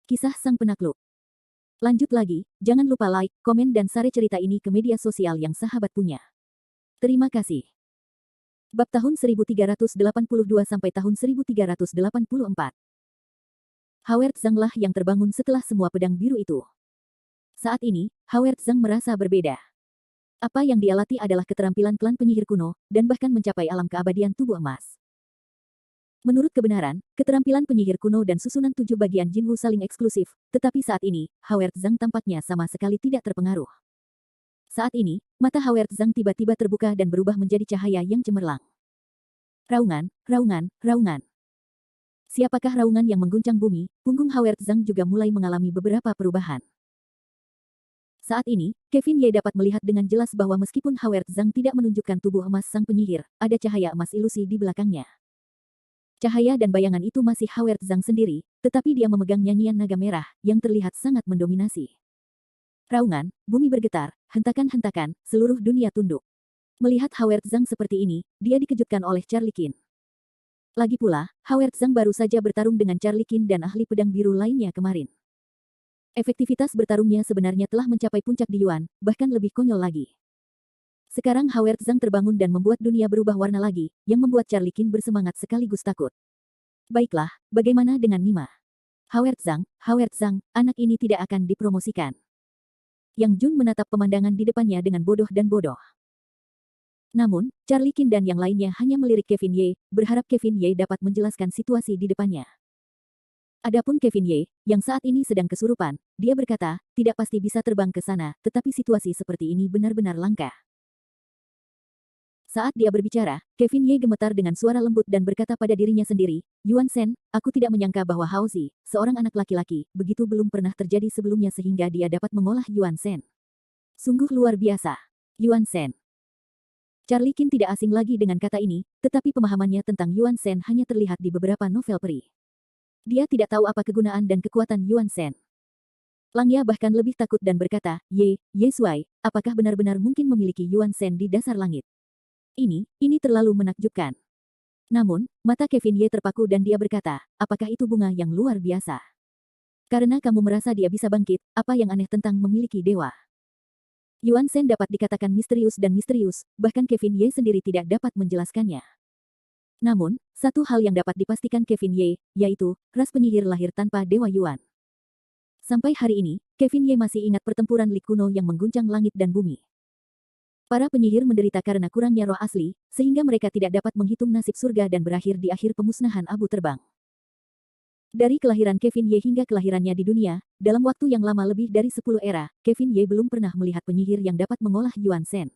Kisah Sang Penakluk. Lanjut lagi, jangan lupa like, komen dan share cerita ini ke media sosial yang sahabat punya. Terima kasih. Bab tahun 1382 sampai tahun 1384. Howard Zhang lah yang terbangun setelah semua pedang biru itu. Saat ini, Howard Zhang merasa berbeda. Apa yang dia latih adalah keterampilan klan penyihir kuno, dan bahkan mencapai alam keabadian tubuh emas. Menurut kebenaran, keterampilan penyihir kuno dan susunan 7 bagian Jinwu saling eksklusif, tetapi saat ini, Howard Zhang tampaknya sama sekali tidak terpengaruh. Saat ini, mata Howard Zhang tiba-tiba terbuka dan berubah menjadi cahaya yang cemerlang. Raungan, raungan, raungan. Siapakah raungan yang mengguncang bumi? Punggung Howard Zhang juga mulai mengalami beberapa perubahan. Saat ini, Kevin Ye dapat melihat dengan jelas bahwa meskipun Howard Zhang tidak menunjukkan tubuh emas sang penyihir, ada cahaya emas ilusi di belakangnya. Cahaya dan bayangan itu masih Howard Zhang sendiri, tetapi dia memegang nyanyian naga merah, yang terlihat sangat mendominasi. Raungan, bumi bergetar, hentakan-hentakan, seluruh dunia tunduk. Melihat Howard Zhang seperti ini, dia dikejutkan oleh Charlie Qin. Lagi pula, Howard Zhang baru saja bertarung dengan Charlie Qin dan ahli pedang biru lainnya kemarin. Efektivitas bertarungnya sebenarnya telah mencapai puncak di Yuan, bahkan lebih konyol lagi. Sekarang Howard Zhang terbangun dan membuat dunia berubah warna lagi, yang membuat Charlie Qin bersemangat sekaligus takut. Baiklah, bagaimana dengan Nima? Howard Zhang, anak ini tidak akan dipromosikan. Yang Jun menatap pemandangan di depannya dengan bodoh dan bodoh. Namun, Charlie Qin dan yang lainnya hanya melirik Kevin Ye, berharap Kevin Ye dapat menjelaskan situasi di depannya. Adapun Kevin Ye, yang saat ini sedang kesurupan, dia berkata, tidak pasti bisa terbang ke sana, tetapi situasi seperti ini benar-benar langka. Saat dia berbicara, Kevin Ye gemetar dengan suara lembut dan berkata pada dirinya sendiri, Yuan Shen, aku tidak menyangka bahwa Hao Zi, seorang anak laki-laki, begitu belum pernah terjadi sebelumnya sehingga dia dapat mengolah Yuan Shen. Sungguh luar biasa. Yuan Shen. Charlie Qin tidak asing lagi dengan kata ini, tetapi pemahamannya tentang Yuan Shen hanya terlihat di beberapa novel peri. Dia tidak tahu apa kegunaan dan kekuatan Yuan Shen. Langya bahkan lebih takut dan berkata, Ye Shuai, apakah benar-benar mungkin memiliki Yuan Shen di dasar langit? Ini terlalu menakjubkan. Namun, mata Kevin Ye terpaku dan dia berkata, apakah itu bunga yang luar biasa? Karena kamu merasa dia bisa bangkit, apa yang aneh tentang memiliki dewa? Yuan Shen dapat dikatakan misterius dan misterius, bahkan Kevin Ye sendiri tidak dapat menjelaskannya. Namun, satu hal yang dapat dipastikan Kevin Ye, yaitu, ras penyihir lahir tanpa dewa Yuan. Sampai hari ini, Kevin Ye masih ingat pertempuran Li kuno yang mengguncang langit dan bumi. Para penyihir menderita karena kurangnya roh asli, sehingga mereka tidak dapat menghitung nasib surga dan berakhir di akhir pemusnahan abu terbang. Dari kelahiran Kevin Ye hingga kelahirannya di dunia, dalam waktu yang lama lebih dari 10 era, Kevin Ye belum pernah melihat penyihir yang dapat mengolah Yuan Shen.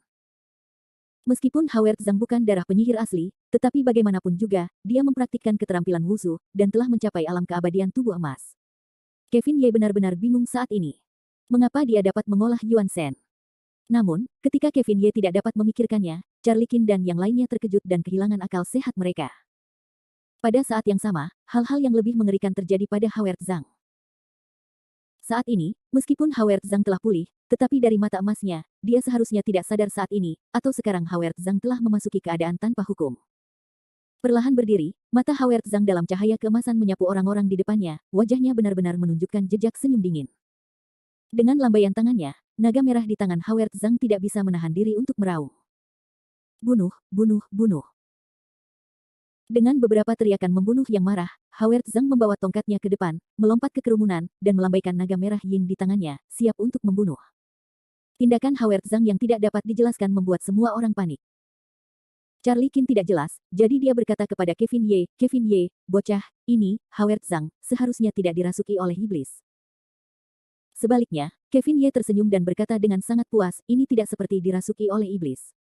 Meskipun Howard Zhang bukan darah penyihir asli, tetapi bagaimanapun juga, dia mempraktikkan keterampilan wushu, dan telah mencapai alam keabadian tubuh emas. Kevin Ye benar-benar bingung saat ini. Mengapa dia dapat mengolah Yuan Shen? Namun, ketika Kevin Ye tidak dapat memikirkannya, Charlie Qin dan yang lainnya terkejut dan kehilangan akal sehat mereka. Pada saat yang sama, hal-hal yang lebih mengerikan terjadi pada Howard Zhang. Saat ini, meskipun Howard Zhang telah pulih, tetapi dari mata emasnya, dia seharusnya tidak sadar saat ini, atau sekarang Howard Zhang telah memasuki keadaan tanpa hukum. Perlahan berdiri, mata Howard Zhang dalam cahaya keemasan menyapu orang-orang di depannya, wajahnya benar-benar menunjukkan jejak senyum dingin. Dengan lambaian tangannya, naga merah di tangan Howard Zhang tidak bisa menahan diri untuk meraung. Bunuh, bunuh, bunuh. Dengan beberapa teriakan membunuh yang marah, Howard Zhang membawa tongkatnya ke depan, melompat ke kerumunan, dan melambaikan naga merah yin di tangannya, siap untuk membunuh. Tindakan Howard Zhang yang tidak dapat dijelaskan membuat semua orang panik. Charlie Qin tidak jelas, jadi dia berkata kepada Kevin Ye, bocah, ini, Howard Zhang, seharusnya tidak dirasuki oleh iblis. Sebaliknya, Kevin Ye tersenyum dan berkata dengan sangat puas, ini tidak seperti dirasuki oleh iblis.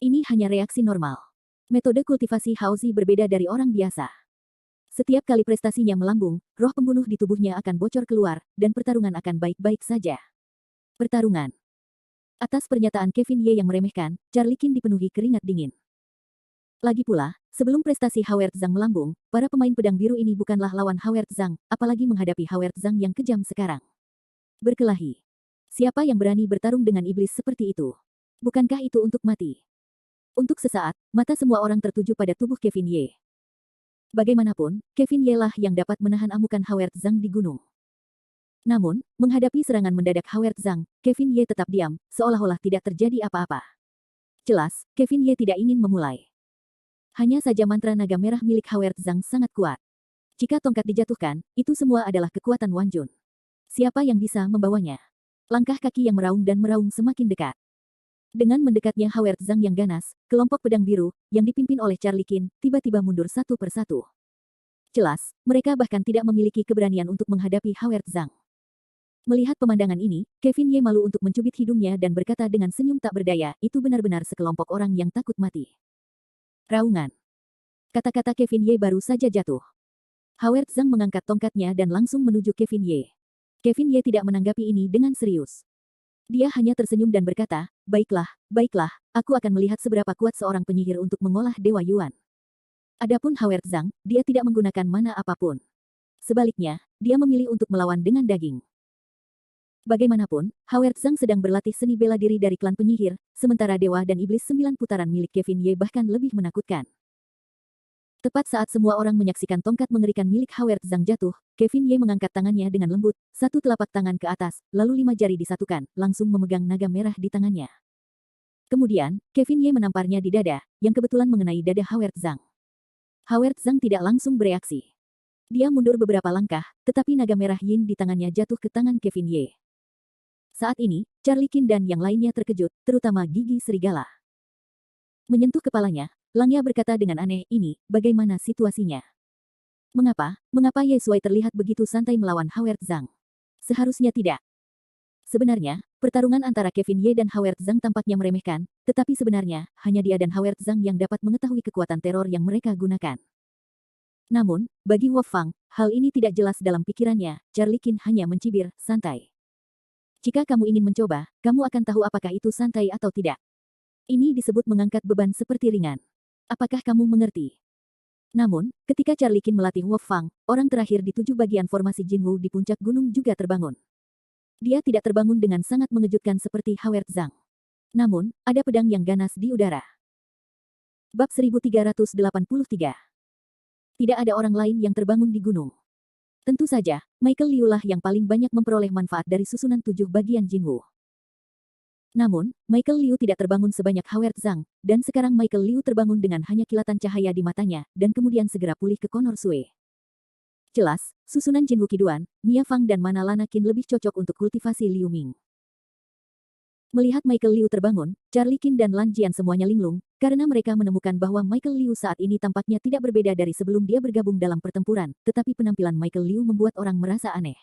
Ini hanya reaksi normal. Metode kultivasi Hao Zi berbeda dari orang biasa. Setiap kali prestasinya melambung, roh pembunuh di tubuhnya akan bocor keluar, dan pertarungan akan baik-baik saja. Pertarungan. Atas pernyataan Kevin Ye yang meremehkan, Charlie Qin dipenuhi keringat dingin. Lagi pula, sebelum prestasi Howard Zhang melambung, para pemain pedang biru ini bukanlah lawan Howard Zhang, apalagi menghadapi Howard Zhang yang kejam sekarang. Berkelahi. Siapa yang berani bertarung dengan iblis seperti itu? Bukankah itu untuk mati? Untuk sesaat, mata semua orang tertuju pada tubuh Kevin Ye. Bagaimanapun, Kevin Ye lah yang dapat menahan amukan Howard Zhang di gunung. Namun, menghadapi serangan mendadak Howard Zhang, Kevin Ye tetap diam, seolah-olah tidak terjadi apa-apa. Jelas, Kevin Ye tidak ingin memulai. Hanya saja mantra naga merah milik Howard Zhang sangat kuat. Jika tongkat dijatuhkan, itu semua adalah kekuatan Wan Jun. Siapa yang bisa membawanya? Langkah kaki yang meraung dan meraung semakin dekat. Dengan mendekatnya Howard Zhang yang ganas, kelompok pedang biru, yang dipimpin oleh Charlie Qin, tiba-tiba mundur satu persatu. Jelas, mereka bahkan tidak memiliki keberanian untuk menghadapi Howard Zhang. Melihat pemandangan ini, Kevin Ye malu untuk mencubit hidungnya dan berkata dengan senyum tak berdaya, itu benar-benar sekelompok orang yang takut mati. Raungan. Kata-kata Kevin Ye baru saja jatuh. Howard Zhang mengangkat tongkatnya dan langsung menuju Kevin Ye. Kevin Ye tidak menanggapi ini dengan serius. Dia hanya tersenyum dan berkata, baiklah, baiklah, aku akan melihat seberapa kuat seorang penyihir untuk mengolah Dewa Yuan. Adapun Howard Zhang, dia tidak menggunakan mana apapun. Sebaliknya, dia memilih untuk melawan dengan daging. Bagaimanapun, Howard Zhang sedang berlatih seni bela diri dari klan penyihir, sementara Dewa dan Iblis 9 putaran milik Kevin Ye bahkan lebih menakutkan. Tepat saat semua orang menyaksikan tongkat mengerikan milik Howard Zhang jatuh, Kevin Ye mengangkat tangannya dengan lembut, satu telapak tangan ke atas, lalu 5 jari disatukan, langsung memegang naga merah di tangannya. Kemudian, Kevin Ye menamparnya di dada, yang kebetulan mengenai dada Howard Zhang. Howard Zhang tidak langsung bereaksi. Dia mundur beberapa langkah, tetapi naga merah Yin di tangannya jatuh ke tangan Kevin Ye. Saat ini, Charlie Qin dan yang lainnya terkejut, terutama gigi serigala. Menyentuh kepalanya, Langya berkata dengan aneh, ini, bagaimana situasinya? Mengapa Ye Shuai terlihat begitu santai melawan Howard Zhang? Seharusnya tidak. Sebenarnya, pertarungan antara Kevin Ye dan Howard Zhang tampaknya meremehkan, tetapi sebenarnya, hanya dia dan Howard Zhang yang dapat mengetahui kekuatan teror yang mereka gunakan. Namun, bagi Wolfang, hal ini tidak jelas dalam pikirannya, Charlie Qin hanya mencibir, santai. Jika kamu ingin mencoba, kamu akan tahu apakah itu santai atau tidak. Ini disebut mengangkat beban seperti ringan. Apakah kamu mengerti? Namun, ketika Charlie Qin melatih Wolfang, orang terakhir di 7 bagian formasi Jinwu di puncak gunung juga terbangun. Dia tidak terbangun dengan sangat mengejutkan seperti Howard Zhang. Namun, ada pedang yang ganas di udara. Bab 1383. Tidak ada orang lain yang terbangun di gunung. Tentu saja, Michael Liu lah yang paling banyak memperoleh manfaat dari susunan 7 bagian Jinwu. Namun, Michael Liu tidak terbangun sebanyak Howard Zhang, dan sekarang Michael Liu terbangun dengan hanya kilatan cahaya di matanya, dan kemudian segera pulih ke Conor Sue. Jelas, susunan Jinwu Kiduan, Mia Fang dan Mana Lana Qin lebih cocok untuk kultivasi Liu Ming. Melihat Michael Liu terbangun, Charlie Qin dan Lan Jian semuanya linglung, karena mereka menemukan bahwa Michael Liu saat ini tampaknya tidak berbeda dari sebelum dia bergabung dalam pertempuran, tetapi penampilan Michael Liu membuat orang merasa aneh.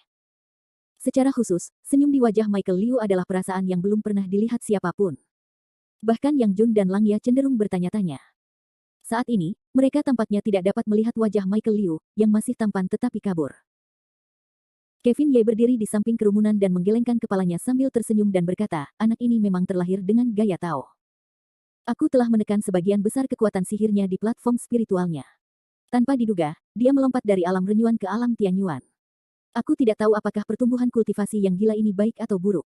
Secara khusus, senyum di wajah Michael Liu adalah perasaan yang belum pernah dilihat siapapun. Bahkan Yang Jun dan Langya cenderung bertanya-tanya. Saat ini, mereka tampaknya tidak dapat melihat wajah Michael Liu, yang masih tampan tetapi kabur. Kevin Ye berdiri di samping kerumunan dan menggelengkan kepalanya sambil tersenyum dan berkata, anak ini memang terlahir dengan gaya Tao. Aku telah menekan sebagian besar kekuatan sihirnya di platform spiritualnya. Tanpa diduga, dia melompat dari alam renyuan ke alam Tianyuan. Aku tidak tahu apakah pertumbuhan kultivasi yang gila ini baik atau buruk.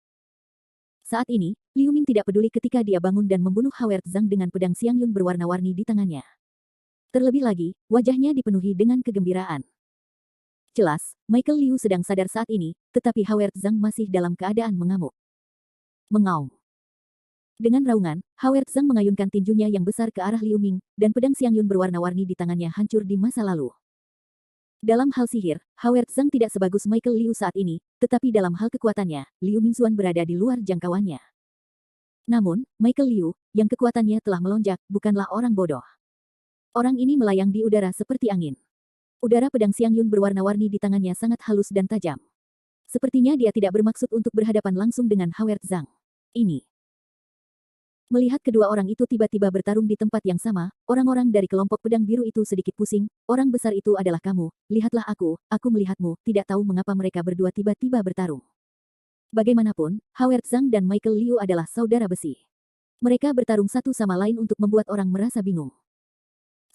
Saat ini, Liu Ming tidak peduli ketika dia bangun dan membunuh Howard Zhang dengan pedang Xiangyun berwarna-warni di tangannya. Terlebih lagi, wajahnya dipenuhi dengan kegembiraan. Jelas, Michael Liu sedang sadar saat ini, tetapi Howard Zhang masih dalam keadaan mengamuk. Mengaum. Dengan raungan, Howard Zhang mengayunkan tinjunya yang besar ke arah Liu Ming, dan pedang Xiangyun berwarna-warni di tangannya hancur di masa lalu. Dalam hal sihir, Howard Zhang tidak sebagus Michael Liu saat ini, tetapi dalam hal kekuatannya, Liu Mingxuan berada di luar jangkauannya. Namun, Michael Liu, yang kekuatannya telah melonjak, bukanlah orang bodoh. Orang ini melayang di udara seperti angin. Udara pedang Xiangyun berwarna-warni di tangannya sangat halus dan tajam. Sepertinya dia tidak bermaksud untuk berhadapan langsung dengan Howard Zhang. Ini. Melihat kedua orang itu tiba-tiba bertarung di tempat yang sama, orang-orang dari kelompok pedang biru itu sedikit pusing, orang besar itu adalah kamu, lihatlah aku melihatmu, tidak tahu mengapa mereka berdua tiba-tiba bertarung. Bagaimanapun, Howard Zhang dan Michael Liu adalah saudara besi. Mereka bertarung satu sama lain untuk membuat orang merasa bingung.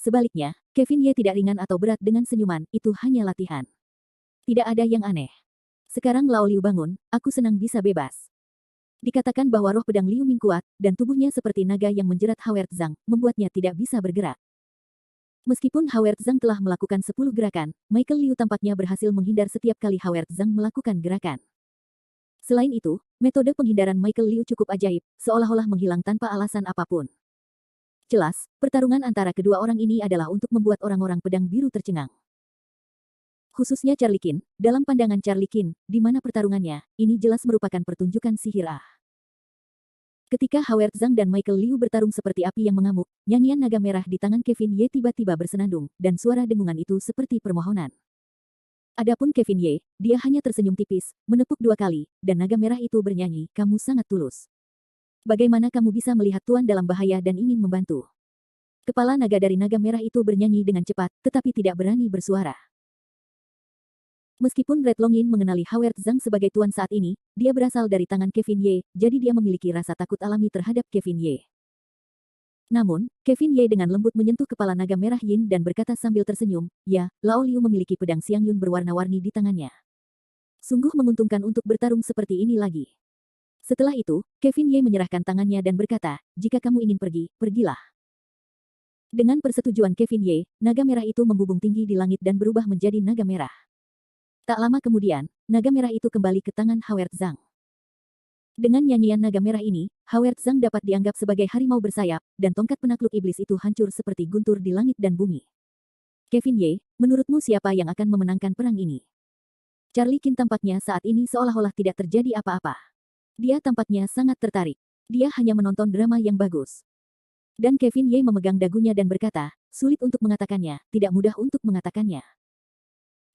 Sebaliknya, Kevin Ye tidak ringan atau berat dengan senyuman, itu hanya latihan. Tidak ada yang aneh. Sekarang Lao Liu bangun, aku senang bisa bebas. Dikatakan bahwa roh pedang Liu Ming kuat, dan tubuhnya seperti naga yang menjerat Howard Zhang, membuatnya tidak bisa bergerak. Meskipun Howard Zhang telah melakukan 10 gerakan, Michael Liu tampaknya berhasil menghindar setiap kali Howard Zhang melakukan gerakan. Selain itu, metode penghindaran Michael Liu cukup ajaib, seolah-olah menghilang tanpa alasan apapun. Jelas, pertarungan antara kedua orang ini adalah untuk membuat orang-orang pedang biru tercengang. Khususnya Charlie Qin, dalam pandangan Charlie Qin, di mana pertarungannya, ini jelas merupakan pertunjukan sihir ah. Ketika Howard Zhang dan Michael Liu bertarung seperti api yang mengamuk, nyanyian naga merah di tangan Kevin Ye tiba-tiba bersenandung, dan suara dengungan itu seperti permohonan. Adapun Kevin Ye, dia hanya tersenyum tipis, menepuk 2 kali, dan naga merah itu bernyanyi, "Kamu sangat tulus. Bagaimana kamu bisa melihat Tuan dalam bahaya dan ingin membantu?" Kepala naga dari naga merah itu bernyanyi dengan cepat, tetapi tidak berani bersuara. Meskipun Red Longyin mengenali Howard Zhang sebagai tuan saat ini, dia berasal dari tangan Kevin Ye, jadi dia memiliki rasa takut alami terhadap Kevin Ye. Namun, Kevin Ye dengan lembut menyentuh kepala naga merah Yin dan berkata sambil tersenyum, "Ya, Lao Liu memiliki pedang Xiang Yun berwarna-warni di tangannya. Sungguh menguntungkan untuk bertarung seperti ini lagi." Setelah itu, Kevin Ye menyerahkan tangannya dan berkata, "Jika kamu ingin pergi, pergilah." Dengan persetujuan Kevin Ye, naga merah itu membubung tinggi di langit dan berubah menjadi naga merah. Tak lama kemudian, naga merah itu kembali ke tangan Howard Zhang. Dengan nyanyian naga merah ini, Howard Zhang dapat dianggap sebagai harimau bersayap, dan tongkat penakluk iblis itu hancur seperti guntur di langit dan bumi. Kevin Ye, menurutmu siapa yang akan memenangkan perang ini? Charlie Qin tampaknya saat ini seolah-olah tidak terjadi apa-apa. Dia tampaknya sangat tertarik. Dia hanya menonton drama yang bagus. Dan Kevin Ye memegang dagunya dan berkata, "Sulit untuk mengatakannya, tidak mudah untuk mengatakannya."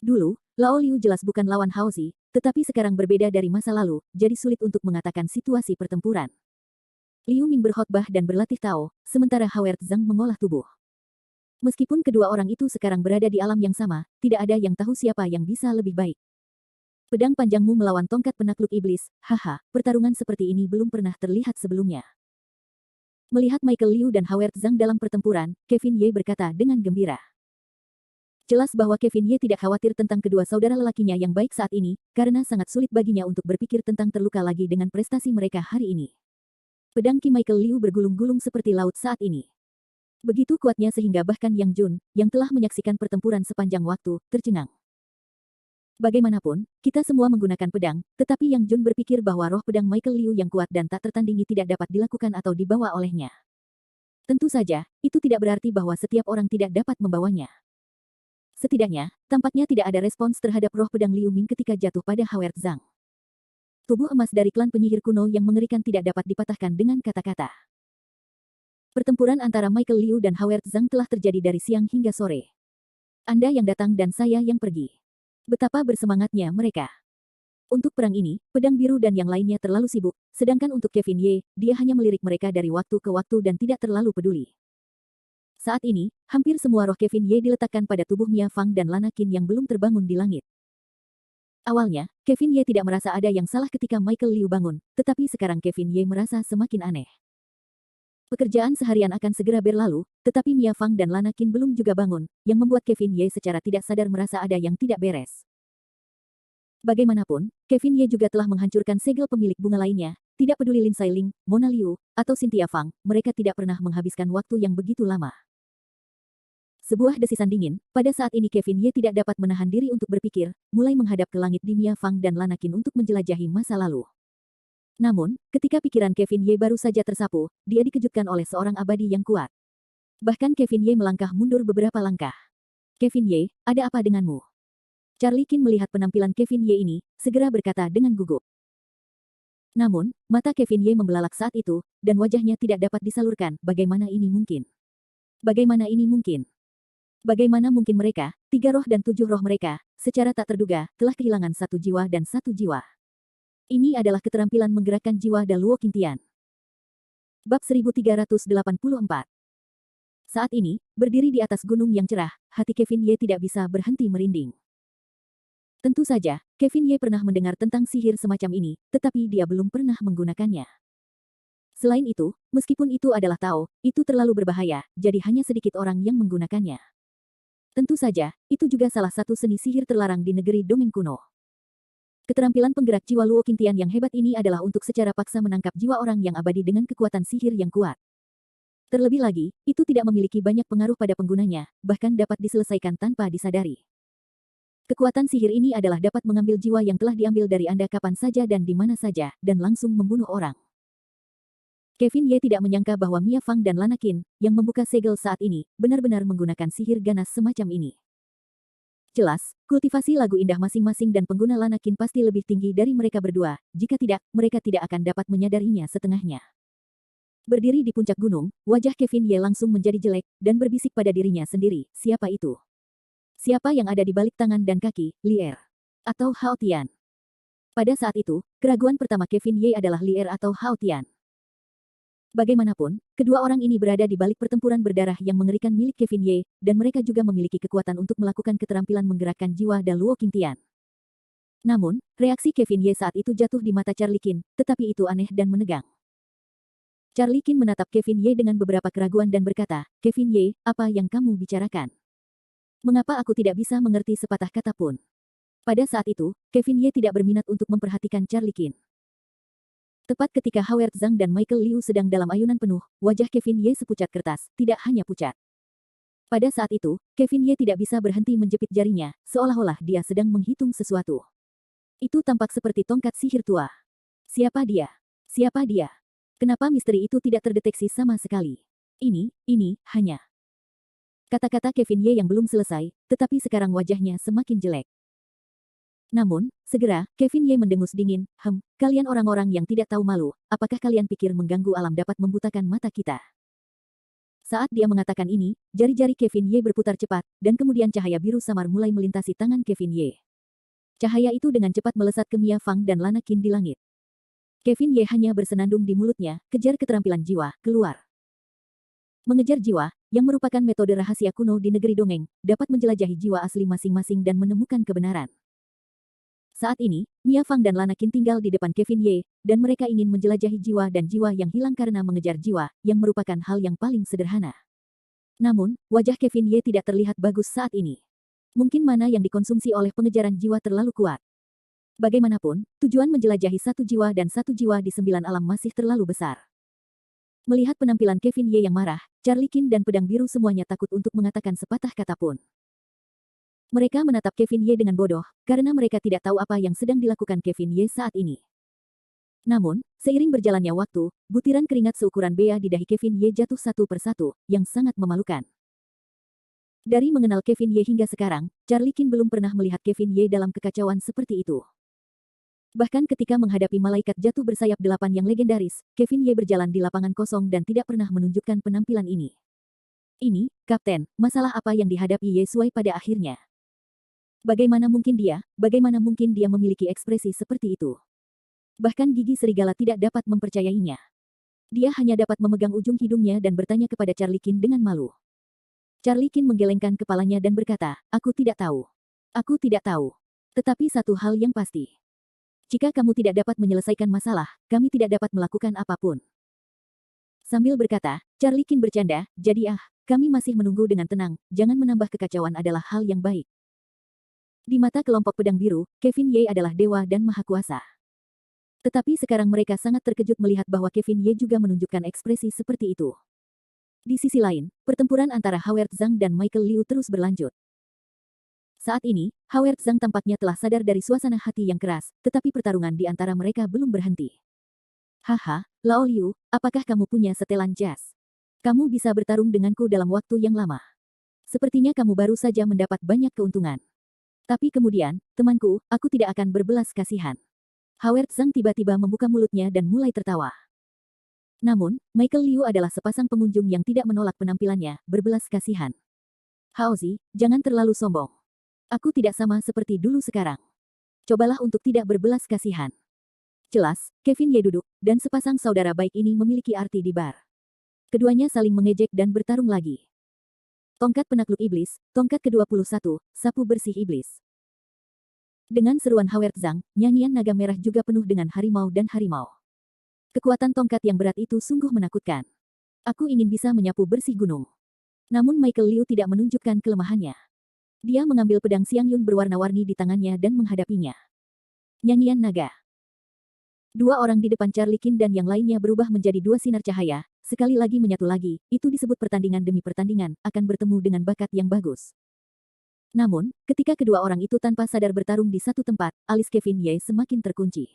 Dulu, Lao Liu jelas bukan lawan Haozi, tetapi sekarang berbeda dari masa lalu, jadi sulit untuk mengatakan situasi pertempuran. Liu Ming berkhotbah dan berlatih Tao, sementara Howard Zhang mengolah tubuh. Meskipun kedua orang itu sekarang berada di alam yang sama, tidak ada yang tahu siapa yang bisa lebih baik. Pedang panjangmu melawan tongkat penakluk iblis, haha, pertarungan seperti ini belum pernah terlihat sebelumnya. Melihat Michael Liu dan Howard Zhang dalam pertempuran, Kevin Ye berkata dengan gembira. Jelas bahwa Kevin Ye tidak khawatir tentang kedua saudara lelakinya yang baik saat ini, karena sangat sulit baginya untuk berpikir tentang terluka lagi dengan prestasi mereka hari ini. Pedang Ki Michael Liu bergulung-gulung seperti laut saat ini. Begitu kuatnya sehingga bahkan Yang Jun, yang telah menyaksikan pertempuran sepanjang waktu, tercengang. Bagaimanapun, kita semua menggunakan pedang, tetapi Yang Jun berpikir bahwa roh pedang Michael Liu yang kuat dan tak tertandingi tidak dapat dilakukan atau dibawa olehnya. Tentu saja, itu tidak berarti bahwa setiap orang tidak dapat membawanya. Setidaknya, tampaknya tidak ada respons terhadap roh pedang Liu Ming ketika jatuh pada Howard Zhang. Tubuh emas dari klan penyihir kuno yang mengerikan tidak dapat dipatahkan dengan kata-kata. Pertempuran antara Michael Liu dan Howard Zhang telah terjadi dari siang hingga sore. Anda yang datang dan saya yang pergi. Betapa bersemangatnya mereka. Untuk perang ini, pedang biru dan yang lainnya terlalu sibuk, sedangkan untuk Kevin Ye, dia hanya melirik mereka dari waktu ke waktu dan tidak terlalu peduli. Saat ini, hampir semua roh Kevin Ye diletakkan pada tubuh Mia Fang dan Lana Qin yang belum terbangun di langit. Awalnya, Kevin Ye tidak merasa ada yang salah ketika Michael Liu bangun, tetapi sekarang Kevin Ye merasa semakin aneh. Pekerjaan seharian akan segera berlalu, tetapi Mia Fang dan Lana Qin belum juga bangun, yang membuat Kevin Ye secara tidak sadar merasa ada yang tidak beres. Bagaimanapun, Kevin Ye juga telah menghancurkan segel pemilik bunga lainnya, tidak peduli Lin Sailing, Mona Liu, atau Cynthia Fang, mereka tidak pernah menghabiskan waktu yang begitu lama. Sebuah desisan dingin, pada saat ini Kevin Ye tidak dapat menahan diri untuk berpikir, mulai menghadap ke langit di Mia Fang dan Lana Qin untuk menjelajahi masa lalu. Namun, ketika pikiran Kevin Ye baru saja tersapu, dia dikejutkan oleh seorang abadi yang kuat. Bahkan Kevin Ye melangkah mundur beberapa langkah. "Kevin Ye, ada apa denganmu?" Charlie Qin melihat penampilan Kevin Ye ini, segera berkata dengan gugup. Namun, mata Kevin Ye membelalak saat itu, dan wajahnya tidak dapat disalurkan, bagaimana ini mungkin? Bagaimana ini mungkin? Bagaimana mungkin mereka, 3 roh dan 7 roh mereka, secara tak terduga, telah kehilangan 1 jiwa dan 1 jiwa. Ini adalah keterampilan menggerakkan jiwa Daluo Qingtian. Bab 1384. Saat ini, berdiri di atas gunung yang cerah, hati Kevin Ye tidak bisa berhenti merinding. Tentu saja, Kevin Ye pernah mendengar tentang sihir semacam ini, tetapi dia belum pernah menggunakannya. Selain itu, meskipun itu adalah Tao, itu terlalu berbahaya, jadi hanya sedikit orang yang menggunakannya. Tentu saja, itu juga salah satu seni sihir terlarang di negeri dongeng kuno. Keterampilan penggerak jiwa Luo Qingtian yang hebat ini adalah untuk secara paksa menangkap jiwa orang yang abadi dengan kekuatan sihir yang kuat. Terlebih lagi, itu tidak memiliki banyak pengaruh pada penggunanya, bahkan dapat diselesaikan tanpa disadari. Kekuatan sihir ini adalah dapat mengambil jiwa yang telah diambil dari Anda kapan saja dan di mana saja, dan langsung membunuh orang. Kevin Ye tidak menyangka bahwa Mia Fang dan Lana Qin, yang membuka segel saat ini, benar-benar menggunakan sihir ganas semacam ini. Jelas, kultivasi lagu indah masing-masing dan pengguna Lana Qin pasti lebih tinggi dari mereka berdua, jika tidak, mereka tidak akan dapat menyadarinya setengahnya. Berdiri di puncak gunung, wajah Kevin Ye langsung menjadi jelek, dan berbisik pada dirinya sendiri, siapa itu? Siapa yang ada di balik tangan dan kaki, Lier? Atau Hao Tian? Pada saat itu, keraguan pertama Kevin Ye adalah Lier atau Hao Tian. Bagaimanapun, kedua orang ini berada di balik pertempuran berdarah yang mengerikan milik Kevin Ye, dan mereka juga memiliki kekuatan untuk melakukan keterampilan menggerakkan jiwa dan Luo Qingtian. Namun, reaksi Kevin Ye saat itu jatuh di mata Charlie Qin, tetapi itu aneh dan menegang. Charlie Qin menatap Kevin Ye dengan beberapa keraguan dan berkata, Kevin Ye, apa yang kamu bicarakan? Mengapa aku tidak bisa mengerti sepatah kata pun? Pada saat itu, Kevin Ye tidak berminat untuk memperhatikan Charlie Qin. Tepat ketika Howard Zhang dan Michael Liu sedang dalam ayunan penuh, wajah Kevin Ye sepucat kertas, tidak hanya pucat. Pada saat itu, Kevin Ye tidak bisa berhenti menjepit jarinya, seolah-olah dia sedang menghitung sesuatu. Itu tampak seperti tongkat sihir tua. Siapa dia? Siapa dia? Kenapa misteri itu tidak terdeteksi sama sekali? Ini hanya... Kata-kata Kevin Ye yang belum selesai, tetapi sekarang wajahnya semakin jelek. Namun, segera, Kevin Ye mendengus dingin, kalian orang-orang yang tidak tahu malu, apakah kalian pikir mengganggu alam dapat membutakan mata kita? Saat dia mengatakan ini, jari-jari Kevin Ye berputar cepat, dan kemudian cahaya biru samar mulai melintasi tangan Kevin Ye. Cahaya itu dengan cepat melesat ke Mia Fang dan Lana Qin di langit. Kevin Ye hanya bersenandung di mulutnya, kejar keterampilan jiwa, keluar. Mengejar jiwa, yang merupakan metode rahasia kuno di negeri dongeng, dapat menjelajahi jiwa asli masing-masing dan menemukan kebenaran. Saat ini, Mia Fang dan Lana Qin tinggal di depan Kevin Ye, dan mereka ingin menjelajahi jiwa dan jiwa yang hilang karena mengejar jiwa, yang merupakan hal yang paling sederhana. Namun, wajah Kevin Ye tidak terlihat bagus saat ini. Mungkin mana yang dikonsumsi oleh pengejaran jiwa terlalu kuat. Bagaimanapun, tujuan menjelajahi satu jiwa dan satu jiwa di 9 alam masih terlalu besar. Melihat penampilan Kevin Ye yang marah, Charlie Qin dan pedang biru semuanya takut untuk mengatakan sepatah kata pun. Mereka menatap Kevin Ye dengan bodoh, karena mereka tidak tahu apa yang sedang dilakukan Kevin Ye saat ini. Namun, seiring berjalannya waktu, butiran keringat seukuran bea di dahi Kevin Ye jatuh satu persatu, yang sangat memalukan. Dari mengenal Kevin Ye hingga sekarang, Charlie Qin belum pernah melihat Kevin Ye dalam kekacauan seperti itu. Bahkan ketika menghadapi malaikat jatuh bersayap 8 yang legendaris, Kevin Ye berjalan di lapangan kosong dan tidak pernah menunjukkan penampilan ini. Ini, Kapten, masalah apa yang dihadapi Ye Shuai pada akhirnya? Bagaimana mungkin dia memiliki ekspresi seperti itu? Bahkan gigi serigala tidak dapat mempercayainya. Dia hanya dapat memegang ujung hidungnya dan bertanya kepada Charlie Qin dengan malu. Charlie Qin menggelengkan kepalanya dan berkata, aku tidak tahu. Aku tidak tahu. Tetapi satu hal yang pasti. Jika kamu tidak dapat menyelesaikan masalah, kami tidak dapat melakukan apapun. Sambil berkata, Charlie Qin bercanda, jadi kami masih menunggu dengan tenang, jangan menambah kekacauan adalah hal yang baik. Di mata kelompok pedang biru, Kevin Ye adalah dewa dan maha kuasa. Tetapi sekarang mereka sangat terkejut melihat bahwa Kevin Ye juga menunjukkan ekspresi seperti itu. Di sisi lain, pertempuran antara Howard Zhang dan Michael Liu terus berlanjut. Saat ini, Howard Zhang tampaknya telah sadar dari suasana hati yang keras, tetapi pertarungan di antara mereka belum berhenti. Haha, Lao Liu, apakah kamu punya setelan jas? Kamu bisa bertarung denganku dalam waktu yang lama. Sepertinya kamu baru saja mendapat banyak keuntungan. Tapi kemudian, temanku, aku tidak akan berbelas kasihan. Howard Zhang tiba-tiba membuka mulutnya dan mulai tertawa. Namun, Michael Liu adalah sepasang pengunjung yang tidak menolak penampilannya, berbelas kasihan. Haozi, jangan terlalu sombong. Aku tidak sama seperti dulu sekarang. Cobalah untuk tidak berbelas kasihan. Jelas, Kevin Ye duduk, dan sepasang saudara baik ini memiliki arti di bar. Keduanya saling mengejek dan bertarung lagi. Tongkat penakluk iblis, tongkat ke-21, sapu bersih iblis. Dengan seruan Howard Zhang, nyanyian naga merah juga penuh dengan harimau dan harimau. Kekuatan tongkat yang berat itu sungguh menakutkan. Aku ingin bisa menyapu bersih gunung. Namun Michael Liu tidak menunjukkan kelemahannya. Dia mengambil pedang Xiangyun berwarna-warni di tangannya dan menghadapinya. Nyanyian naga. Dua orang di depan Charlie Qin dan yang lainnya berubah menjadi dua sinar cahaya, sekali lagi menyatu lagi, itu disebut pertandingan demi pertandingan, akan bertemu dengan bakat yang bagus. Namun, ketika kedua orang itu tanpa sadar bertarung di satu tempat, alis Kevin Ye semakin terkunci.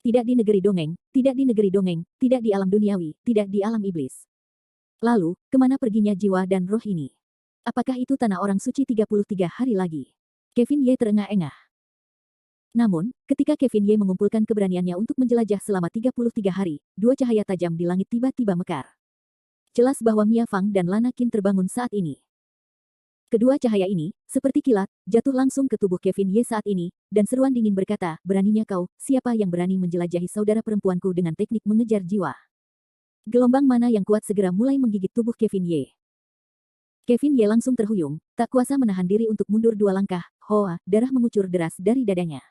Tidak di negeri dongeng, tidak di negeri dongeng, tidak di alam duniawi, tidak di alam iblis. Lalu, kemana perginya jiwa dan roh ini? Apakah itu tanah orang suci 33 hari lagi? Kevin Ye terengah-engah. Namun, ketika Kevin Ye mengumpulkan keberaniannya untuk menjelajah selama 33 hari, dua cahaya tajam di langit tiba-tiba mekar. Jelas bahwa Mia Fang dan Lana Qin terbangun saat ini. Kedua cahaya ini, seperti kilat, jatuh langsung ke tubuh Kevin Ye saat ini, dan seruan dingin berkata, beraninya kau, siapa yang berani menjelajahi saudara perempuanku dengan teknik mengejar jiwa? Gelombang mana yang kuat segera mulai menggigit tubuh Kevin Ye. Kevin Ye langsung terhuyung, tak kuasa menahan diri untuk mundur dua langkah, hoa, darah mengucur deras dari dadanya.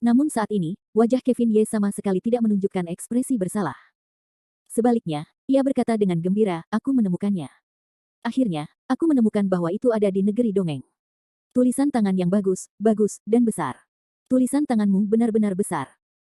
Namun saat ini, wajah Kevin Ye sama sekali tidak menunjukkan ekspresi bersalah. Sebaliknya, ia berkata dengan gembira, aku menemukannya. Akhirnya, aku menemukan bahwa itu ada di negeri dongeng. Tulisan tangan yang bagus, bagus, dan besar. Tulisan tanganmu benar-benar besar.